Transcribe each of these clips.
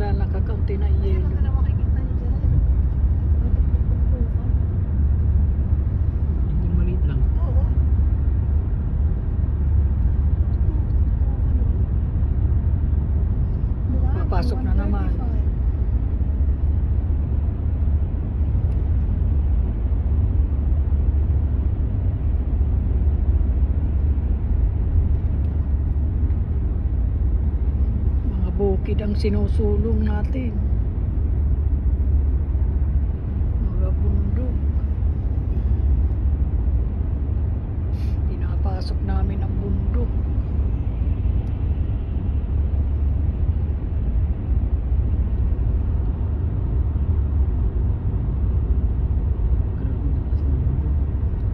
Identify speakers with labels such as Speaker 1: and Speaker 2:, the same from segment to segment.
Speaker 1: dahil nakakaunti na
Speaker 2: Ayun,
Speaker 1: yelo.
Speaker 2: ang na makikita niyo dyan.
Speaker 3: Yung maliit lang.
Speaker 2: Oo.
Speaker 1: Papasok na naman. Mga bukid ang sinusulong natin. Mga bundok. Pinapasok namin ang bundok.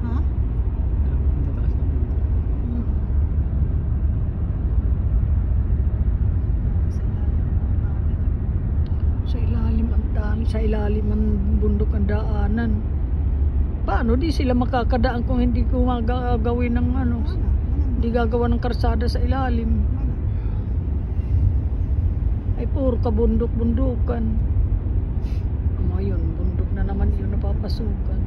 Speaker 2: Ha? Sa ilalim ang bundok ang daanan. Paano di sila makakadaan kung hindi gagawin ng ano? Hindi gagawa ng karsada sa ilalim. Ay puro kabundok-bundukan. Ayun, bundok na naman yun napapasukan.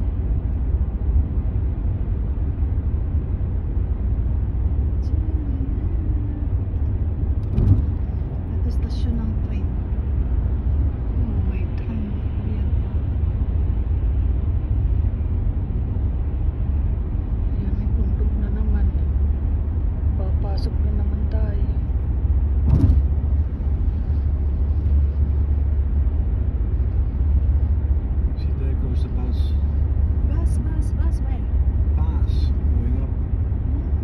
Speaker 2: Ito stasyon ng train.
Speaker 1: May train. Ayan. Ayan, may bundok na naman. Papasok na naman tayo.
Speaker 3: See, there goes the bus.
Speaker 2: Bus, where?
Speaker 3: Bus going up.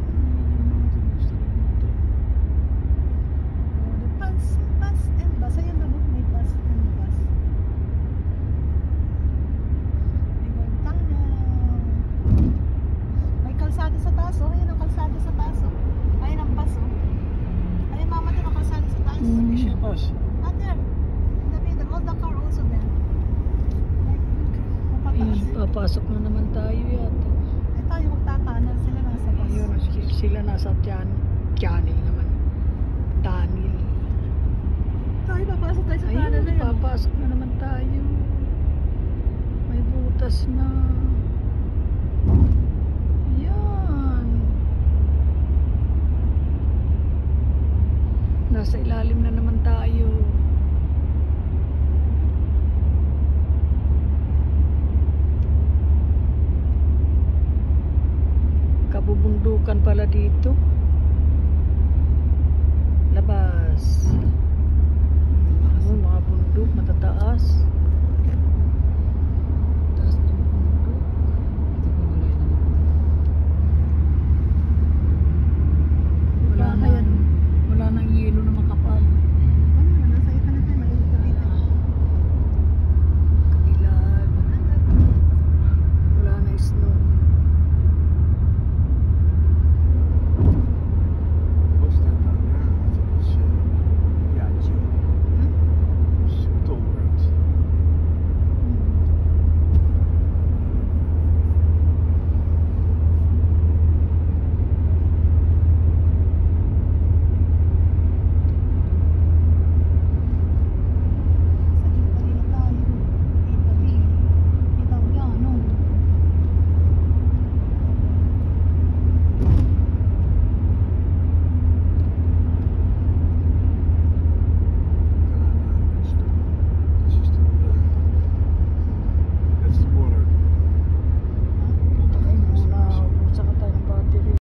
Speaker 3: Going over the mountain instead of going down.
Speaker 2: Oh, the bus and bus. Ayan na, look, may bus and bus. May gold tunnel. May kalsada sa taas, oh. Ayan ang kalsada sa taas, oh. Ayan ang bus, oh. Ayan, mama, doon ang kalsada sa taas.
Speaker 3: You see a bus?
Speaker 2: Not there. In the middle. All the car also there. Like,
Speaker 1: Ayan,
Speaker 2: papataas.
Speaker 1: papasok na naman tayo yata.
Speaker 2: Eh, tayo magtatanan. Sila nasa bus.
Speaker 1: Ayun, sila nasa tiyaning naman. Tunnel.
Speaker 2: Tayo, papasok tayo sa tanan na
Speaker 1: Ayun,
Speaker 2: yun.
Speaker 1: papasok na naman tayo. May butas na. Yan. Nasa ilalim na naman tayo. Kabubundukan pala dito. Labas.